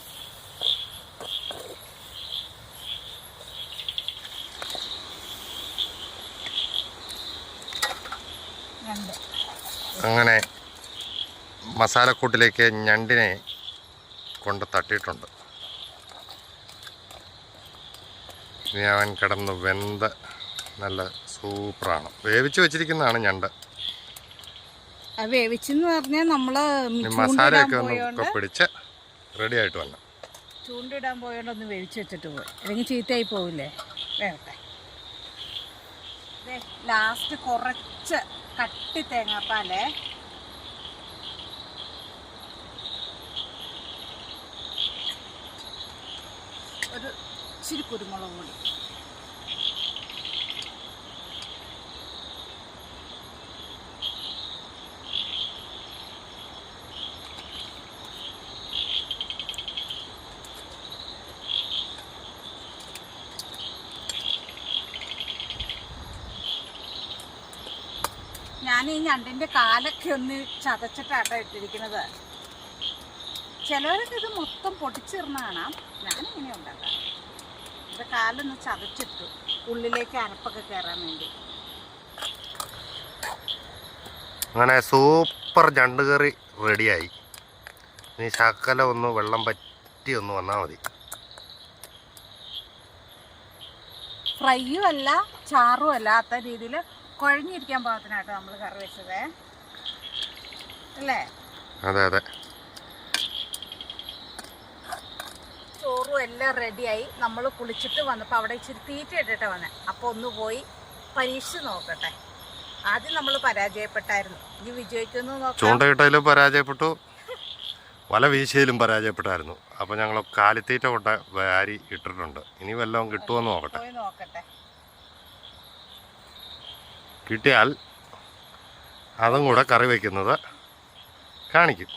അങ്ങനെ മസാലക്കൂട്ടിലേക്ക് ഞണ്ടിനെ കൊണ്ട് തട്ടിയിട്ടുണ്ട്. ഇനി അവൻ കിടന്ന് വെന്ത് നല്ല സൂപ്പറാണ്. വേവിച്ച് വെച്ചിരിക്കുന്നതാണ് ഞണ്ട്. വേവിച്ചെന്ന് പറഞ്ഞാൽ നമ്മൾ മസാലയൊക്കെ ഒന്ന് പിടിച്ച് റെഡി ആയിട്ട് വന്നു. ചൂണ്ടിടാൻ പോയോണ്ട് ഒന്ന് വേവിച്ച് വെച്ചിട്ട് പോയി, അല്ലെങ്കിൽ ചീത്തയായി പോവില്ലേ. വേവട്ടെ. ലാസ്റ്റ് കുറച്ച് കട്ടി തേങ്ങാപ്പാലേ, ഒരു ഇച്ചിരി കുരുമുളക് പൊടി, ഞാൻ ഈ ഞണ്ടിൻ്റെ കാലൊക്കെ ഒന്ന് ചതച്ചിട്ടാട്ടോ ഇട്ടിരിക്കുന്നത്. ചിലവരൊക്കെ ഇത് മൊത്തം പൊടിച്ചിരുന്ന കാണാം. ഞാനിങ്ങനെ ഉണ്ടാക്കാം. ഇത് കാലൊന്ന് ചതച്ചിട്ടു, ഉള്ളിലേക്ക് അരപ്പൊക്കെ കയറാൻ വേണ്ടി. അങ്ങനെ സൂപ്പർ ഞണ്ട് കറി റെഡിയായി. ഇനി ശകലം ഒന്ന് വെള്ളം പറ്റി ഒന്ന് വന്നാൽ മതി. ഫ്രൈയും അല്ല ചാറും അല്ലാത്ത രീതിയിൽ കുഴഞ്ഞിരിക്കാൻ പാകത്തിനായിട്ട് നമ്മൾ കറി വെച്ചത് അല്ലേ? അതെ അതെ. ചോറും എല്ലാം റെഡിയായി. നമ്മൾ കുളിച്ചിട്ട് വന്നപ്പോൾ അവിടെ ഇച്ചിരി തീറ്റ ഇട്ടിട്ട് വന്നേ. അപ്പോൾ ഒന്ന് പോയി പരീക്ഷിച്ച് നോക്കട്ടെ. ആദ്യം നമ്മൾ പരാജയപ്പെട്ടായിരുന്നു, ഇനി വിജയിക്കുന്നു നോക്കാം. ചൂണ്ടയിട്ടതിലും പരാജയപ്പെട്ടു, വല വീശിയിലും പരാജയപ്പെട്ടായിരുന്നു. അപ്പോൾ ഞങ്ങൾ കാലിത്തീറ്റ കൊണ്ട് വാരി ഇട്ടിട്ടുണ്ട്. ഇനി വല്ലതും കിട്ടുമെന്ന് നോക്കട്ടെ. കിട്ടിയാൽ അതും കൂടെ കറി വയ്ക്കുന്നത് കാണിക്കും.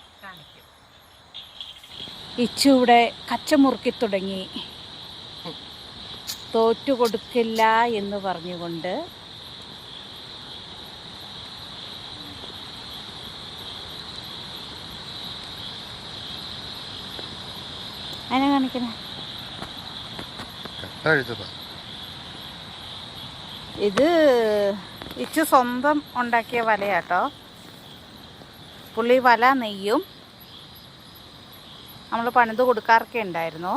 ഇച്ചൂടെ കച്ചമുറുക്കി തുടങ്ങി. തോറ്റു കൊടുക്കില്ല എന്ന് പറഞ്ഞുകൊണ്ട് അതിനെ കാണിക്കണേ. ഇത് ഇച്ചു സ്വന്തം ഉണ്ടാക്കിയ വലയാട്ടോ. പുള്ളി വല നെയ്യും. നമ്മൾ പണിത് കൊടുക്കാറൊക്കെ ഉണ്ടായിരുന്നു.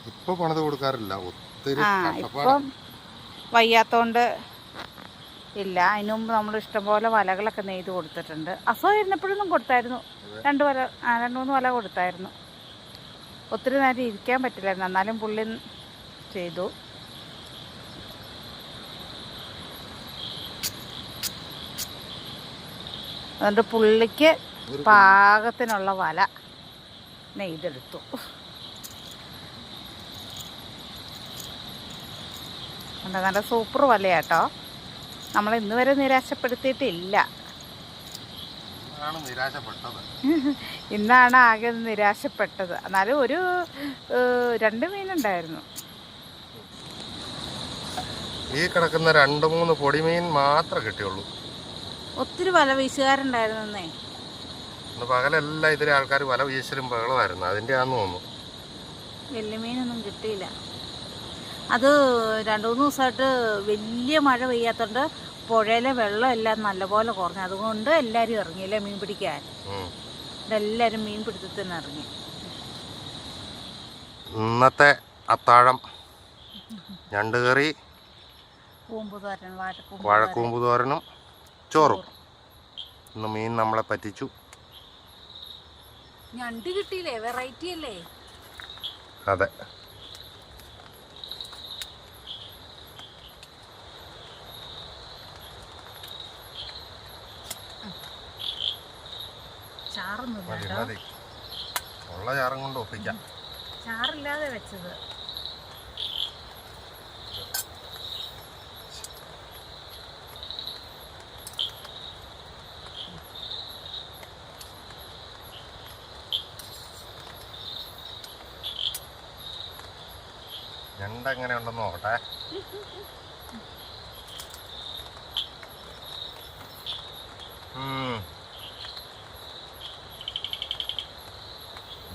ഇപ്പൊ പണിത് കൊടുക്കാറില്ല, ഇപ്പം വയ്യാത്തോണ്ട് ഇല്ല. അതിനു മുമ്പ് നമ്മൾ ഇഷ്ടംപോലെ വലകളൊക്കെ നെയ്ത് കൊടുത്തിട്ടുണ്ട്. അസുഖമായിരുന്നപ്പോഴൊന്നും കൊടുത്തായിരുന്നു. 2-3 വല കൊടുത്തായിരുന്നു. ഒത്തിരി നേരം ഇരിക്കാൻ പറ്റില്ലായിരുന്നു, എന്നാലും പുള്ളി ചെയ്തു. അതുകൊണ്ട് പുള്ളിക്ക് പാകത്തിനുള്ള വല നെയ്തെടുത്തു. നല്ല സൂപ്പർ വലയാട്ടോ. നമ്മൾ ഇന്ന് വരെ നിരാശപ്പെടുത്തിയിട്ടില്ല. ഇന്നാണ് ആകെ നിരാശപ്പെട്ടത്. എന്നാലും ഒരു 2 മീനുണ്ടായിരുന്നു. ഈ കിടക്കുന്ന 2-3 പൊടിമീൻ മാത്രമേ കിട്ടിയുള്ളൂ. ഒത്തിരി വല വീശുകാരുണ്ടായിരുന്നേ. പകലെല്ലാം ഇതിലെ ആൾക്കാർ വല വീശലും ബഹളമായിരുന്നു. അതിൻ്റെ ആണെന്ന് തോന്നുന്നു. വലിയ മീനൊന്നും കിട്ടിയില്ല. അത് 2-3 ദിവസമായിട്ട് വലിയ മഴ പെയ്യാത്തോണ്ട് പുഴയിലെ വെള്ളം എല്ലാം നല്ലപോലെ കുറഞ്ഞു. അതുകൊണ്ട് എല്ലാവരും ഇറങ്ങിയില്ലേ മീൻ പിടിക്കാൻ. എല്ലാവരും മീൻ പിടുത്തത്തിന് ഇറങ്ങി. ഇന്നത്തെ അത്താഴം ഞണ്ട് കറി, വാഴക്കൂമ്പ് തോരനും ചോറും. ഇന്ന് മീൻ നമ്മളെ പറ്റിച്ചു. ഞണ്ട് കിട്ടിയില്ലേ? വെറൈറ്റി അല്ലേ? അതെ. ഉള്ള ചാറും കൊണ്ട് ഒപ്പിക്കാം. ചാറില്ലാതെ വെച്ചത്. ഞണ്ട് എങ്ങനെ ഉണ്ടെന്ന് നോക്കട്ടെ.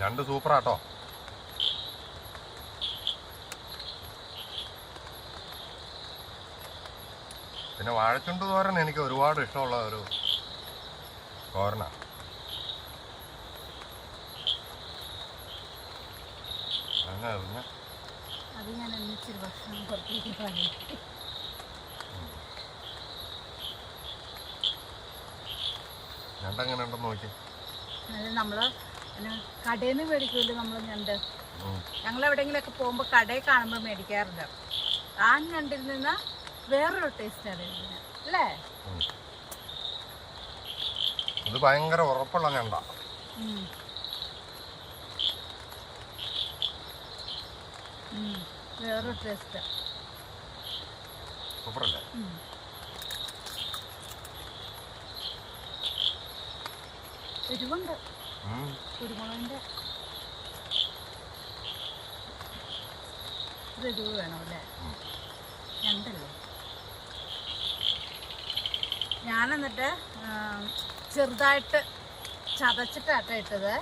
ഞണ്ട് സൂപ്പറാട്ടോ. പിന്നെ വാഴച്ചുണ്ട് തോരൻ എനിക്ക് ഒരുപാട് ഇഷ്ടമുള്ള ഒരു തോരനാ. അത് ഞാൻ ഒന്നിച്ചൊരു ഭക്ഷണം പുറത്തേക്ക് ഞണ്ടെങ്ങനെ ഉണ്ടെന്ന് നോക്കി. അത് നമ്മള് കടയിൽ നിന്ന് മേടിക്കുമല്ലോ നമ്മൾ ഞണ്ട്. ഞങ്ങൾ എവിടെയെങ്കിലുമൊക്കെ പോകുമ്പോൾ കടയിൽ കാണുമ്പോൾ മേടിക്കാറുണ്ട്. ആ ഞണ്ടിൽ നിന്ന് വേറൊരു ടേസ്റ്റാണ് ഇതിന്, അല്ലേ? ഇത് ഭയങ്കര ഉറപ്പുള്ള ഞണ്ടാ. വേറൊരു ടേസ്റ്റ്. സൂപ്പറല്ലേ? എരിവുണ്ട്. കുരുമുളകിന്റെ എരിവ് വേണം അല്ലേ? ഞണ്ടല്ലേ? ഞാനെന്നിട്ട് ചെറുതായിട്ട് ചതച്ചിട്ടാട്ടോ ഇട്ടത്.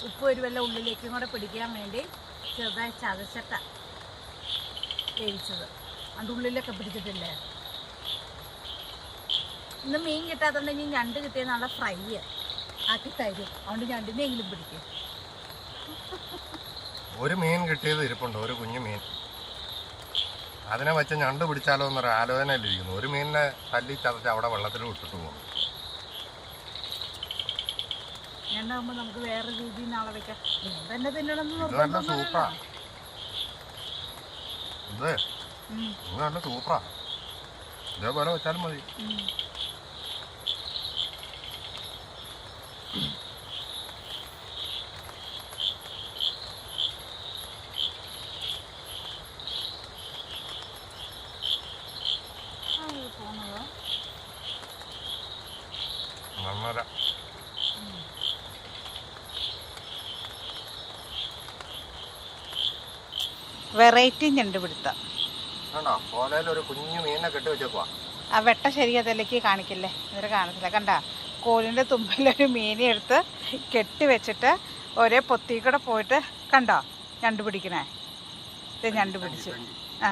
ഉപ്പ് എരിവെല്ലാം ഉള്ളിലേക്കും കൂടെ പിടിക്കാൻ വേണ്ടി ചെറുതായി ചതച്ചിട്ട വേവിച്ചത്. അതിൻ്റെ ഉള്ളിലൊക്കെ പിടിക്കത്തില്ലേ? ഇന്ന് മീൻ കിട്ടാത്തുണ്ടെങ്കിൽ ഞണ്ട് കിട്ടിയ നല്ല ഫ്രൈ ആക്കി തരും. അതുകൊണ്ട് ഞണ്ടിനെങ്കിലും പിടിക്കും. ഒരു മീൻ കിട്ടിയത് ഇരിപ്പുണ്ട്, ഒരു കുഞ്ഞു മീൻ. അതിനെ വെച്ച് ഞണ്ട് പിടിച്ചാലോ എന്നൊരു ആലോചനയിലിരിക്കുന്നു. ഒരു മീനിനെ തല്ലി ചതച്ച് അവിടെ വെള്ളത്തിൽ വിട്ടിട്ട് പോകുന്നു. ഞണ്ടാകുമ്പോൾ നമുക്ക് വേറെ രീതിയിൽ നാളെ വെക്കാം. തന്നെ തിന്നണമെന്ന് നല്ല സൂപ്പറാ. ഇത് നല്ല സൂപ്പറാ. ഇതേപോലെ വെച്ചാലും മതി. നന്നര വെറൈറ്റി ഞണ്ട് പിടുത്തം. ഒരു കുഞ്ഞു മീനിനെ കെട്ടി വെച്ചേക്കുവാ. ആ വെട്ട ശരീരത്തിലേക്ക് കാണിക്കില്ലേ? ഇവരെ കാണത്തില്ല. കണ്ട കോലിൻ്റെ തുമ്പിലൊരു മീനെ എടുത്ത് കെട്ടി വെച്ചിട്ട് ഒരേ പൊത്തിക്കൂടെ പോയിട്ട് കണ്ടോ ഞണ്ട് പിടിക്കണേ? ഇത് ഞണ്ട് പിടിച്ചു. ആ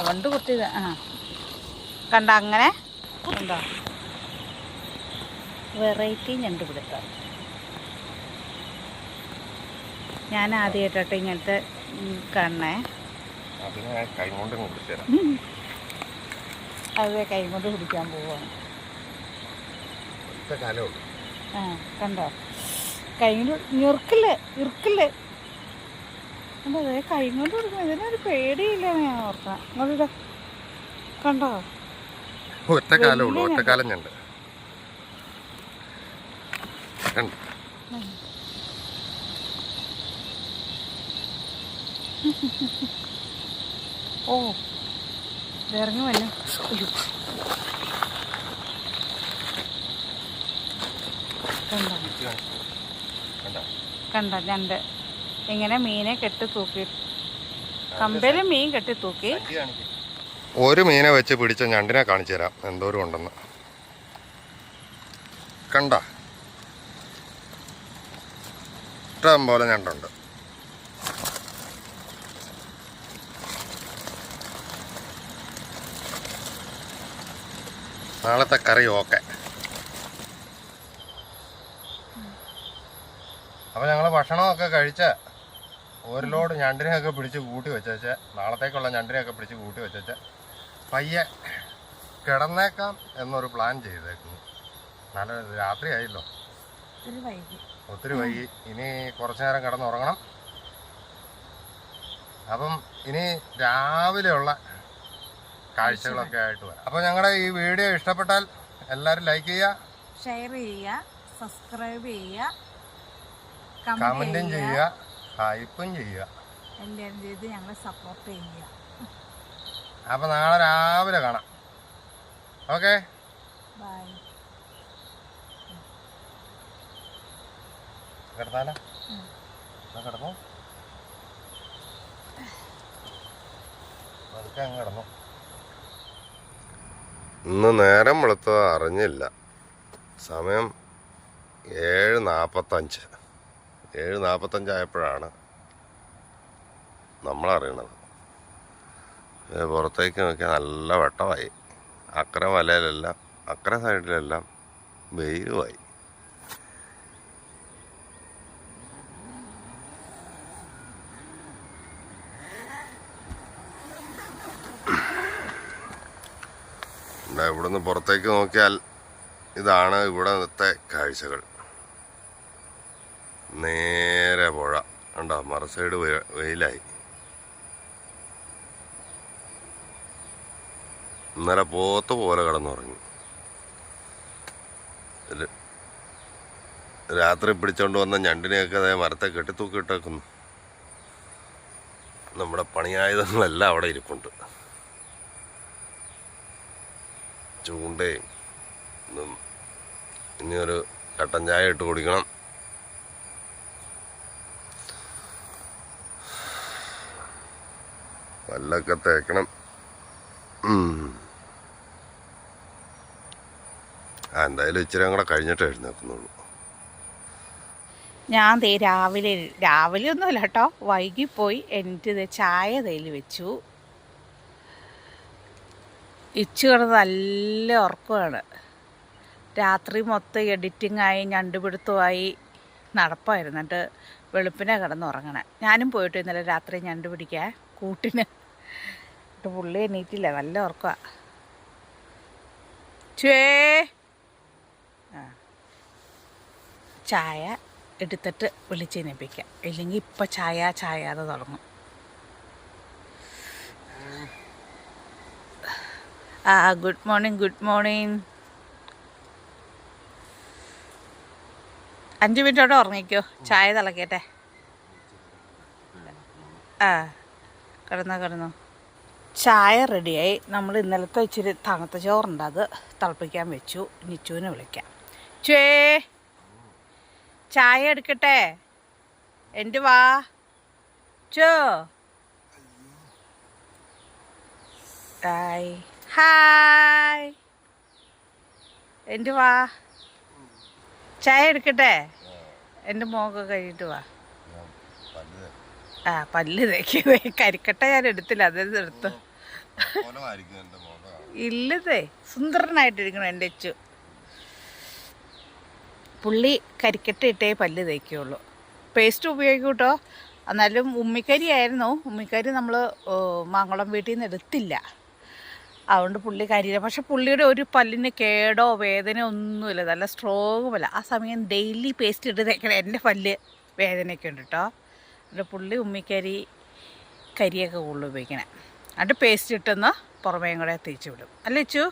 വണ്ട് കുത്തിയത്. ആ കണ്ട അങ്ങനെ ഉണ്ടോ? വെറൈറ്റി ഞണ്ട് പിടുത്തം. ഞാൻ ആദ്യമായിട്ടോ ഇങ്ങനത്തെ കാണണേ. അത് കൈ കൊണ്ട് പിടിക്കാൻ പോവാണ്. ആ കണ്ടോ? കൈ ഞെറുക്കില്ലേ? ഇറുക്കില്ലേ? കണ്ടോ? അതെ കൈ കൊണ്ട് പിടിക്കണം. ഇതിനൊരു പേടിയില്ല. ഞാൻ ഓർക്കണം. അങ്ങോട്ട് കണ്ടോ? ഒറ്റക്കാലം ഞണ്ട്. ഓ ഇറങ്ങി വന്നു. കണ്ടോ ഞണ്ട് ഇങ്ങനെ മീനെ കെട്ടി തൂക്കി, കമ്പല് മീൻ കെട്ടി തൂക്കി. ഒരു മീനെ വെച്ച് പിടിച്ച ഞണ്ടിനെ കാണിച്ചു തരാം എന്തോരം ഉണ്ടെന്ന്. കണ്ട ഇഷ്ടം പോലെ ഞണ്ടുണ്ട്. നാളത്തെ കറി ഓക്കെ. അപ്പോൾ ഞങ്ങൾ ഭക്ഷണമൊക്കെ കഴിച്ച് ഒരു ലോഡ് ഞണ്ടിനെയൊക്കെ പിടിച്ച് കൂട്ടി വെച്ചേച്ച്, നാളത്തേക്കുള്ള ഞണ്ടിനെയൊക്കെ പിടിച്ച് കൂട്ടി വെച്ചേച്ച് പയ്യെ കിടന്നേക്കാം എന്നൊരു പ്ലാൻ ചെയ്തേക്കുന്നു. നല്ല രാത്രിയായില്ലോ, ഒത്തിരി വൈകി. ഇനി കുറച്ചു നേരം കിടന്നുറങ്ങണം. അപ്പം ഇനി രാവിലെയുള്ള കാഴ്ചകളൊക്കെ ആയിട്ട് വരാം. അപ്പോൾ ഞങ്ങളുടെ ഈ വീഡിയോ ഇഷ്ടപ്പെട്ടാൽ എല്ലാവരും ലൈക്ക് ചെയ്യുക, ഷെയർ ചെയ്യുക, സബ്സ്ക്രൈബ് ചെയ്യുക, കമൻറ്റും ചെയ്യുക, ഹൈപ്പും ചെയ്യുക. എല്ലാവരും ചെയ്ത് ഞങ്ങളെ സപ്പോർട്ട് ചെയ്യുക. അപ്പോൾ നാളെ രാവിലെ കാണാം. Okay, bye. കിടന്നാലോ? കിടന്നു, അതൊക്കെ അങ്ങ് കിടന്നു. ഇന്ന് നേരം വെളുത്തത് അറിഞ്ഞില്ല. സമയം 7:45. 7:45 ആയപ്പോഴാണ് നമ്മളറിയണത്. പുറത്തേക്ക് നോക്കിയാൽ നല്ല വെട്ടമായി. അക്കരെ വലയിലെല്ലാം, അക്കരെ സൈഡിലെല്ലാം വെയിലുമായി. ഇവിടുന്ന് പുറത്തേക്ക് നോക്കിയാൽ ഇതാണ് ഇവിടത്തെ കാഴ്ചകൾ. നേരെ പുഴ കണ്ടോ, മറു സൈഡ് വെയിലായി. ഇന്നലെ പോത്ത് പോലെ കിടന്നുറങ്ങി. രാത്രി പിടിച്ചോണ്ട് വന്ന ഞണ്ടിനെയൊക്കെ അതേ മരത്തെ കെട്ടിത്തൂക്കിയിട്ടേക്കുന്നു. നമ്മുടെ പണിയായുധങ്ങളെല്ലാം അവിടെ ഇരിപ്പുണ്ട്. ചൂണ്ടയും ഇനിയൊരു കട്ടൻ ചായ ഇട്ട് കുടിക്കണം. പല്ലൊക്കെ തേക്കണം. എന്തായാലും ഇച്ചിരി കൂടെ കഴിഞ്ഞിട്ട് എഴുന്നേക്കുന്നുള്ളൂ. ഞാൻ രാവിലെ ഒന്നുമല്ല കേട്ടോ, വൈകിപ്പോയി. എന്നിട്ട് ചായ തേയില് വെച്ചു. ഇച്ചു കിടന്ന് നല്ല ഉറക്കമാണ്. രാത്രി മൊത്തം എഡിറ്റിങ്ങായി, ഞണ്ടുപിടുത്തമായി നടപ്പായിരുന്നു. എന്നിട്ട് വെളുപ്പിനെ കിടന്നുറങ്ങണേ. ഞാനും പോയിട്ട് ഇന്നലെ രാത്രി ഞണ്ട് പിടിക്കാൻ കൂട്ടിന്. എന്നിട്ട് പുള്ളി എണീറ്റില്ല, നല്ല ഉറക്കമാണ്. ചായ എടുത്തിട്ട് വിളിച്ചെണീപ്പിക്കാം, ഇല്ലെങ്കിൽ ഇപ്പം ചായാതെ തുടങ്ങും. Good morning. 5 മിനിറ്റോടെ ഉറങ്ങിക്കോ, ചായ തിളക്കട്ടെ. കിടന്നോ. ചായ റെഡിയായി. നമ്മൾ ഇന്നലത്തെ ഇച്ചിരി തണുത്ത ചോറുണ്ട്, അത് തിളപ്പിക്കാൻ വെച്ചു. നിച്ചുവിനെ വിളിക്കാം. ചായ എടുക്കട്ടെ? എൻ്റെ വാ ചോ. ഹായ്, എൻ്റെ വാ. ചായ എടുക്കട്ടെ? എൻ്റെ മോക്ക് കഴിഞ്ഞിട്ട് വാ. പല്ല് തേക്ക്. കരിക്കട്ട ഞാൻ എടുത്തില്ല, അതെടുത്ത് എടുത്തു. ഇല്ലതേ, സുന്ദരനായിട്ടിരിക്കണം എൻ്റെ അച്ചു. പുള്ളി കരിക്കട്ട ഇട്ടേ പല്ല് തേക്കുള്ളൂ, പേസ്റ്റ് ഉപയോഗിക്കും കേട്ടോ. എന്നാലും ഉമ്മിക്കരി ആയിരുന്നു. ഉമ്മിക്കരി നമ്മൾ മാങ്കുളം വീട്ടിൽ നിന്ന് എടുത്തില്ല, അതുകൊണ്ട് പുള്ളി കരിയില്ല. പക്ഷെ പുള്ളിയുടെ ഒരു പല്ലിന് കേടോ വേദനയോ ഒന്നുമില്ല, നല്ല സ്ട്രോങ് പല്ല. ആ സമയം ഡെയിലി പേസ്റ്റ് ഇട്ട് തേക്കണം. എൻ്റെ പല്ല് വേദനയൊക്കെ ഉണ്ട് കേട്ടോ. എന്നിട്ട് പുള്ളി കരിയൊക്കെ കൂടുതൽ ഉപയോഗിക്കണേ. എന്നിട്ട് പേസ്റ്റ് ഇട്ടെന്ന് പുറമേയും കൂടെ തേച്ച് വിടും. അല്ലേ അച്ചു?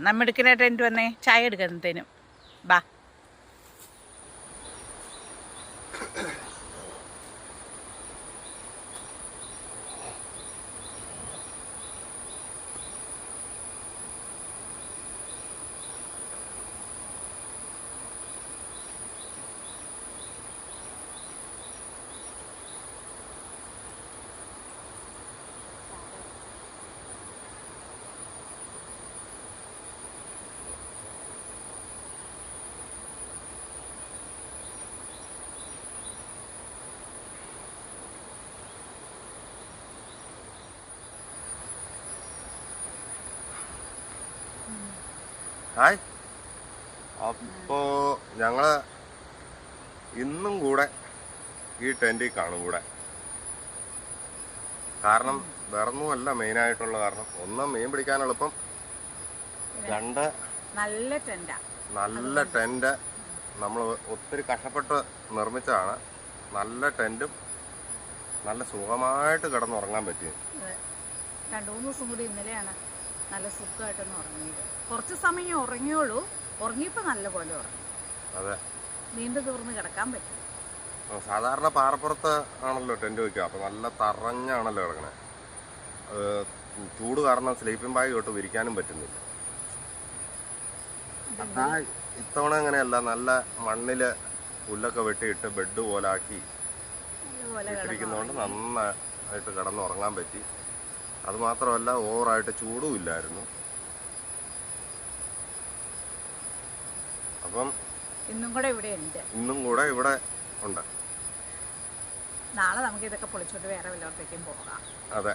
നമ്മെടുക്കാനായിട്ട് എൻ്റെ വന്നേ ചായ എടുക്കുന്നതിനും ബാ. ഹായ്. അപ്പോ ഞങ്ങള് ഇന്നും കൂടെ ഈ ടെന്റിൽ കാണും കൂടെ. കാരണം വേറൊന്നുമല്ല മെയിനായിട്ടുള്ള കാരണം. ഒന്ന്, മീൻ പിടിക്കാൻ എളുപ്പം. രണ്ട്, നല്ല ടെന്റ് നമ്മൾ ഒത്തിരി കഷ്ടപ്പെട്ട് നിർമ്മിച്ചതാണ്. നല്ല ടെന്റും നല്ല സുഖമായിട്ട് കിടന്നുറങ്ങാൻ പറ്റിയത്. 2-3 ദിവസം കൂടി ഇന്നലെയാണ് നല്ല സുഖമായിട്ടൊന്ന് ഉറങ്ങിയത്. കുറച്ച് സമയം ഉറങ്ങിയോളൂ, ഉറങ്ങിയപ്പോൾ നല്ല പോലെ ഉറങ്ങി. അതെ, നീണ്ടു തൂർന്ന് കിടക്കാൻ പറ്റും. സാധാരണ പാറപ്പുറത്ത് ആണല്ലോ ടെന്റ് വയ്ക്കുക. അപ്പോൾ നല്ല തറഞ്ഞാണല്ലോ കിടക്കണേ. ചൂട് കാരണം സ്ലീപ്പിംഗ് ബാഗ് തൊട്ട് വിരിക്കാനും പറ്റുന്നില്ല. ഇത്തവണ അങ്ങനെയല്ല, നല്ല മണ്ണില് പുല്ലൊക്കെ വെട്ടിയിട്ട് ബെഡ് പോലാക്കി ഇട്ടിരിക്കുന്നതുകൊണ്ട് നന്നായിട്ട് കിടന്നുറങ്ങാൻ പറ്റി. അതുമാത്രമല്ല, ഓവറായിട്ട് ചൂടും ഇല്ലായിരുന്നു. അപ്പം ഇന്നും കൂടെ ഇവിടെ ഉണ്ട്. നാളെ നമുക്ക് ഇതൊക്കെ പൊളിച്ചോണ്ട് വേറെ വല്ലയിടത്തേക്കും പോകാം. അതെ,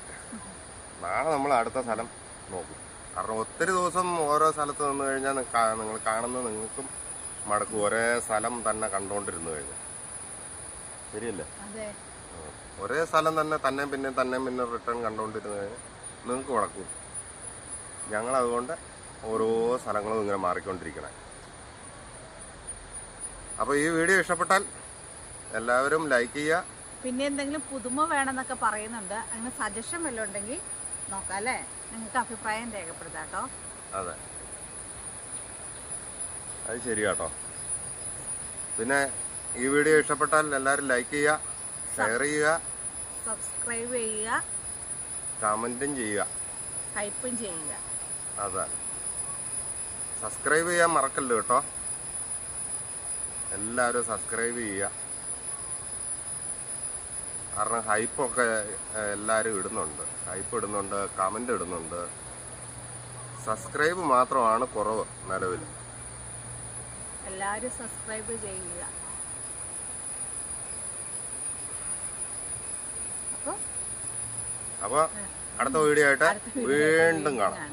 നാളെ നമ്മൾ അടുത്ത സ്ഥലം നോക്കും. കാരണം ഒത്തിരി ദിവസം ഓരോ സ്ഥലത്ത് നിന്ന് കഴിഞ്ഞാൽ നിങ്ങൾ കാണുന്നത് നിങ്ങൾക്കും മടക്കും. ഒരേ സ്ഥലം തന്നെ കണ്ടുകൊണ്ടിരുന്നു കഴിഞ്ഞാൽ. ശരിയല്ലേ? ഒരേ സ്ഥലം തന്നെ പിന്നെ റിട്ടേൺ കണ്ടുകൊണ്ടിരുന്നു കഴിഞ്ഞാൽ നിങ്ങൾക്ക് മടക്കും. ഞങ്ങളതുകൊണ്ട് ഓരോ സ്ഥലങ്ങളും ഇങ്ങനെ മാറിക്കൊണ്ടിരിക്കണേ. അപ്പോൾ ഈ വീഡിയോ ഇഷ്ടപ്പെട്ടാൽ എല്ലാവരും ലൈക്ക് ചെയ്യുക. പിന്നെ എന്തെങ്കിലും പുതുമ വേണമെന്നൊക്കെ പറയുന്നുണ്ട്. അങ്ങനെ സജഷൻ വല്ലതും ഉണ്ടെങ്കിൽ നോക്കാം അല്ലേ? നിങ്ങൾക്ക് അഭിപ്രായം രേഖപ്പെടുത്താം കേട്ടോ. അതെ, അത് ശരിയാട്ടോ. പിന്നെ ഈ വീഡിയോ ഇഷ്ടപ്പെട്ടാൽ എല്ലാവരും ലൈക്ക് ചെയ്യുക, ഷെയർ ചെയ്യുക, സബ്സ്ക്രൈബ് ചെയ്യുക, കമൻറ്റും ചെയ്യുക, ഹൈപ്പും ചെയ്യുക. അതെ, സബ്സ്ക്രൈബ് ചെയ്യാൻ മറക്കല്ലോ കേട്ടോ. എല്ലാവരും സബ്സ്ക്രൈബ് ചെയ്യുക. കാരണം ഹൈപ്പൊക്കെ എല്ലാവരും ഇടുന്നുണ്ട്. ഹൈപ്പ് ഇടുന്നുണ്ട്, കമൻ്റ് ഇടുന്നുണ്ട്. സബ്സ്ക്രൈബ് മാത്രമാണ് കുറവ് നിലവിൽ. എല്ലാവരും സബ്സ്ക്രൈബ് ചെയ്യുക. അപ്പോൾ അടുത്ത വീഡിയോ ആയിട്ട് വീണ്ടും കാണാം.